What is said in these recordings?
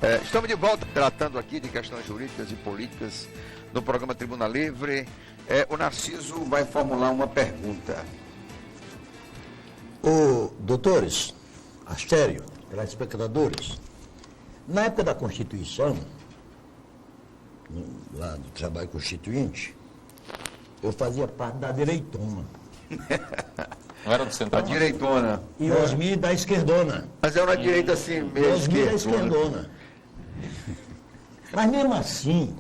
Estamos de volta tratando aqui de questões jurídicas e políticas no programa Tribuna Livre. O Narciso vai formular uma pergunta. Doutores, Astério, telespectadores, na época da Constituição, lá do trabalho constituinte, eu fazia parte da direitona. Não era do centro? A direitona. E Osmir da esquerdona. Mas é uma direita assim mesmo. Osmir da esquerdona. Mas mesmo assim,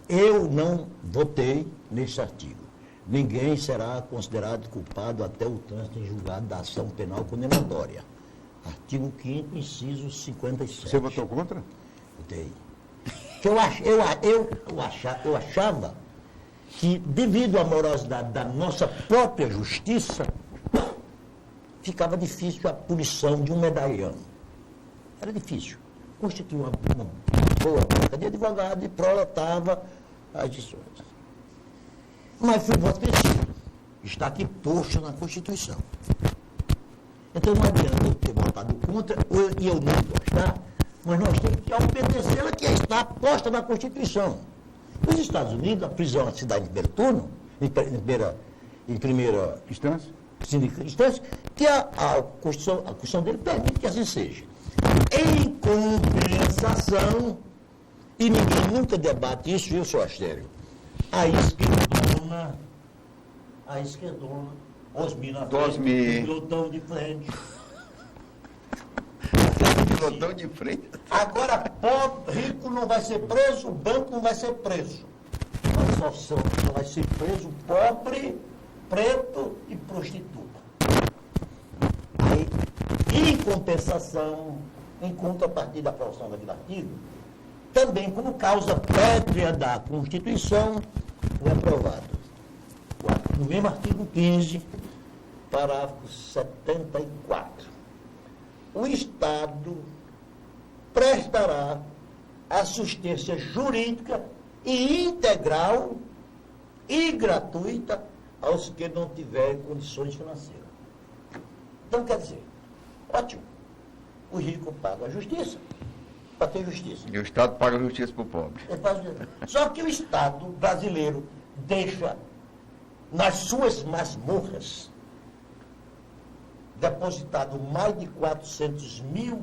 eu não votei nesse artigo. Ninguém será considerado culpado até o trânsito em julgado da ação penal condenatória. Artigo 5º, inciso 57. Você votou contra? Votei. Eu achava que, devido à morosidade da nossa própria justiça, ficava difícil a punição de um medalhão. Era difícil. Constituía uma boa banca de advogado e proletava as decisões. Mas foi um voto vencido. Está aqui posto na Constituição. Então não adianta eu ter votado contra e eu não gostar, mas nós temos que obedecê-la, que está posta na Constituição. Nos Estados Unidos, a prisão na cidade de Bertone, em primeira instância, que a Constituição dele permite que assim seja. Em compensação, e ninguém nunca debate isso, eu sou Astério, a esquerdona, Osmir na frente, pilotão de frente. Pilotão de frente. Agora, pobre, rico não vai ser preso, o banco não vai ser preso. Mas só vai ser preso pobre, preto e prostituta. Aí, em compensação, em contrapartida da aprovação daquele artigo, também como causa pétrea da Constituição, foi aprovado. No mesmo artigo 15, parágrafo 74. O Estado prestará assistência jurídica e integral e gratuita aos que não tiverem condições financeiras. Então, quer dizer, ótimo, o rico paga a justiça para ter justiça. E o Estado paga a justiça para o pobre. Só que o Estado brasileiro deixa nas suas masmorras depositado mais de 400 mil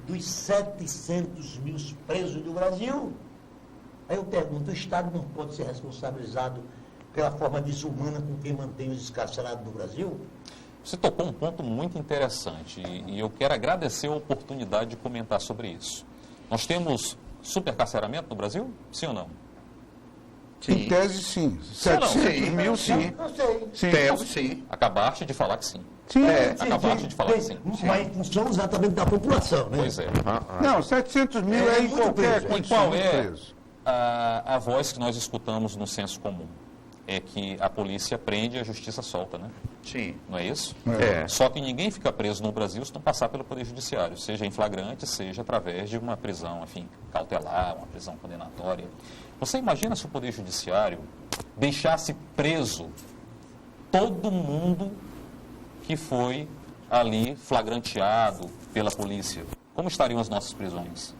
dos 700 mil presos do Brasil. Aí eu pergunto, o Estado não pode ser responsabilizado pela forma desumana com que mantém os escarcerados do Brasil? Você tocou um ponto muito interessante e eu quero agradecer a oportunidade de comentar sobre isso. Nós temos supercarceramento no Brasil? Sim ou não? Sim. Em tese, sim. 700 mil, sim. Não sei. Temos, sim. Acabaste de falar que sim. Sim. Acabaste de falar que sim. Mas em função exatamente da população, né? Pois é. Não, 700 mil é em qualquer condição. Qual é a voz que nós escutamos no senso comum? É que a polícia prende e a justiça solta, né? Sim. Não é isso? É. Só que ninguém fica preso no Brasil se não passar pelo Poder Judiciário, seja em flagrante, seja através de uma prisão, enfim, cautelar, uma prisão condenatória. Você imagina se o Poder Judiciário deixasse preso todo mundo que foi ali flagranteado pela polícia? Como estariam as nossas prisões?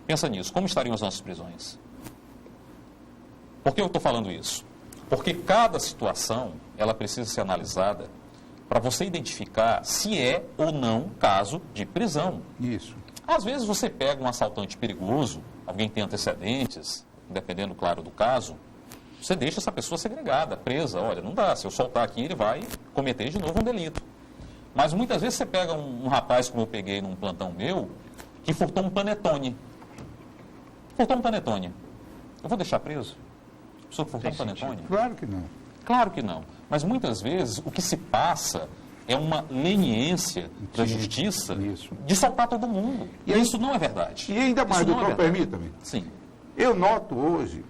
Pensa nisso, como estariam as nossas prisões? Por que eu estou falando isso? Porque cada situação, ela precisa ser analisada para você identificar se é ou não caso de prisão. Isso. Às vezes você pega um assaltante perigoso, alguém tem antecedentes, dependendo, claro, do caso, você deixa essa pessoa segregada, presa. Olha, não dá, se eu soltar aqui, ele vai cometer de novo um delito. Mas muitas vezes você pega um rapaz, como eu peguei num plantão meu, que furtou um panetone. Furtou um panetone. Eu vou deixar preso? A pessoa que furtou um panetone? Claro que não. Claro que não. Mas muitas vezes o que se passa é uma leniência da justiça de soltar todo mundo. E isso não é verdade. E ainda mais, doutor, permita-me. Sim. Eu noto hoje,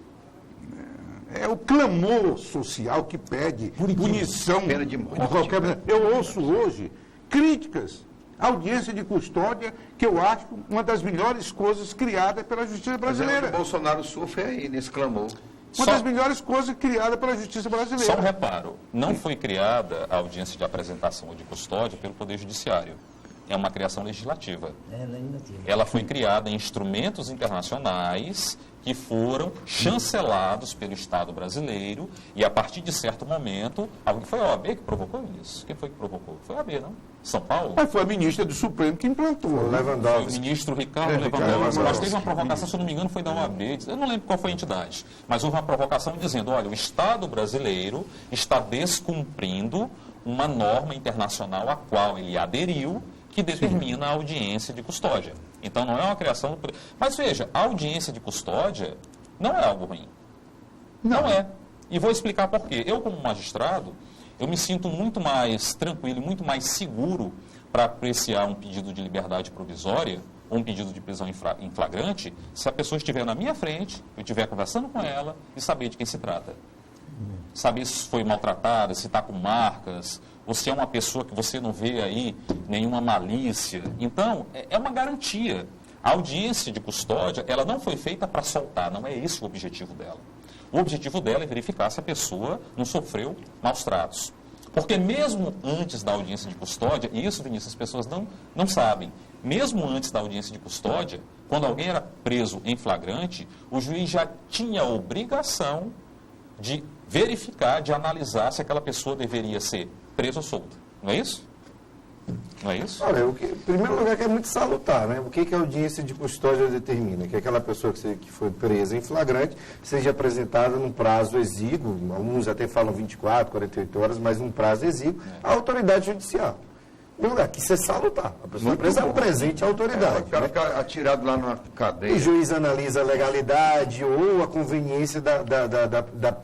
é o clamor social que pede punição pena de morte. de qualquer maneira. Eu ouço hoje críticas à audiência de custódia, que eu acho uma das melhores coisas criadas pela justiça brasileira. O Bolsonaro sofre aí nesse clamor. Uma das melhores coisas criadas pela justiça brasileira. Só um reparo, não foi criada a audiência de apresentação ou de custódia pelo Poder Judiciário. é uma criação legislativa. É legislativo. Ela foi criada em instrumentos internacionais que foram chancelados pelo Estado brasileiro e, a partir de certo momento, foi a OAB que provocou isso. Quem foi que provocou? Foi a OAB, não? São Paulo? Mas foi a ministra do Supremo que implantou. Foi o ministro Ricardo Lewandowski. Mas teve uma provocação, se eu não me engano, foi da OAB. Eu não lembro qual foi a entidade. Mas houve uma provocação dizendo, olha, o Estado brasileiro está descumprindo uma norma internacional a qual ele aderiu, que determina a audiência de custódia. Então, não é uma criação... Mas, veja, a audiência de custódia não é algo ruim. Não é. E vou explicar por quê. Eu, como magistrado, eu me sinto muito mais tranquilo e muito mais seguro para apreciar um pedido de liberdade provisória ou um pedido de prisão em flagrante se a pessoa estiver na minha frente, eu estiver conversando com ela e saber de quem se trata. Saber se foi maltratada, se está com marcas, ou se é uma pessoa que você não vê aí nenhuma malícia. Então, é uma garantia. A audiência de custódia, ela não foi feita para soltar, não é esse o objetivo dela. O objetivo dela é verificar se a pessoa não sofreu maus tratos. Porque mesmo antes da audiência de custódia, e isso, Vinícius, as pessoas não sabem, mesmo antes da audiência de custódia, quando alguém era preso em flagrante, o juiz já tinha a obrigação de verificar, de analisar se aquela pessoa deveria ser presa ou solta. Não é isso? Não é isso? Olha, em primeiro lugar, que é muito salutar, né? O que a audiência de custódia determina? Que aquela pessoa que foi presa em flagrante seja apresentada num prazo exíguo, alguns até falam 24, 48 horas, mas num prazo exíguo, à autoridade judicial. Em primeiro lugar, que isso é salutar. A pessoa presa é um presente à autoridade. O cara fica atirado lá na cadeia. O juiz analisa a legalidade ou a conveniência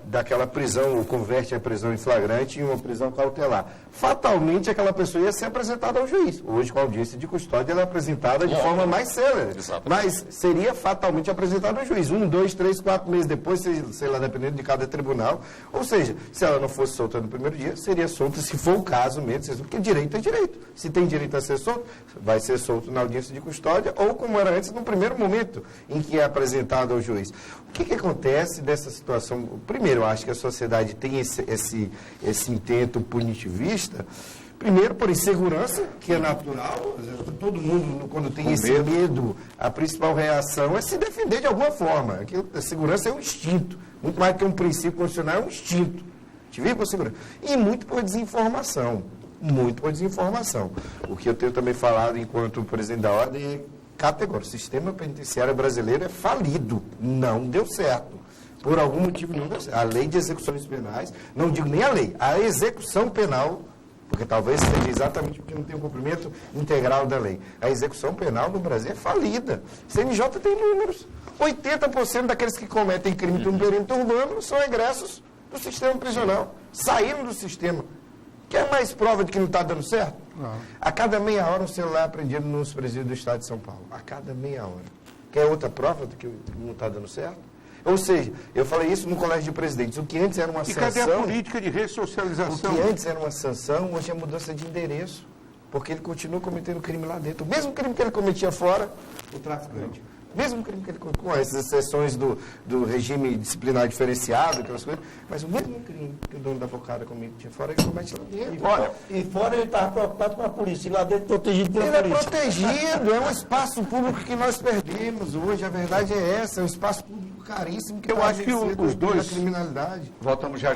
daquela prisão, ou converte a prisão em flagrante em uma prisão cautelar. Fatalmente, aquela pessoa ia ser apresentada ao juiz. Hoje, com a audiência de custódia, ela é apresentada de forma mais célere. Mas seria fatalmente apresentada ao juiz. 1, 2, 3, 4 meses depois, sei lá, dependendo de cada tribunal. Ou seja, se ela não fosse solta no primeiro dia, seria solta, se for o caso mesmo, porque direito é direito. Se tem direito a ser solto, vai ser solto na audiência de custódia, ou como era antes, no primeiro momento em que é apresentado ao juiz. O que acontece dessa situação? Primeiro, eu acho que a sociedade tem esse intento punitivista, primeiro por insegurança, que é natural. Todo mundo, quando tem esse medo, a principal reação é se defender de alguma forma. A segurança é um instinto, muito mais que um princípio constitucional, é um instinto. Te vive por segurança. E muito por desinformação. Muito por desinformação. O que eu tenho também falado enquanto presidente da ordem é categórico. O sistema penitenciário brasileiro é falido. Não deu certo. Por algum motivo não deu certo. A lei de execuções penais, não digo nem a lei, a execução penal, porque talvez seja exatamente porque não tem o cumprimento integral da lei. A execução penal no Brasil é falida. O CNJ tem números. 80% daqueles que cometem crime no perímetro urbano são egressos do sistema prisional. Saíram do sistema. Quer mais prova de que não está dando certo? Não. A cada meia hora um celular é apreendido nos presídios do Estado de São Paulo. A cada meia hora. Quer outra prova de que não está dando certo? Ou seja, eu falei isso no Colégio de Presidentes. O que antes era uma sanção... E cadê a política de ressocialização? O que antes era uma sanção, hoje é mudança de endereço. Porque ele continua cometendo crime lá dentro. O mesmo crime que ele cometia fora, o traficante. Mesmo crime que ele cometeu, com as exceções do regime disciplinar diferenciado, aquelas coisas, mas o mesmo crime que o dono da bocada cometia fora, ele comete lá dentro. E fora ele estava preocupado com a polícia, e lá dentro protegido pela polícia. Ele é protegido, é um espaço público que nós perdemos hoje, a verdade é essa, é um espaço público caríssimo que eu acho que os dois... criminalidade. Voltamos já.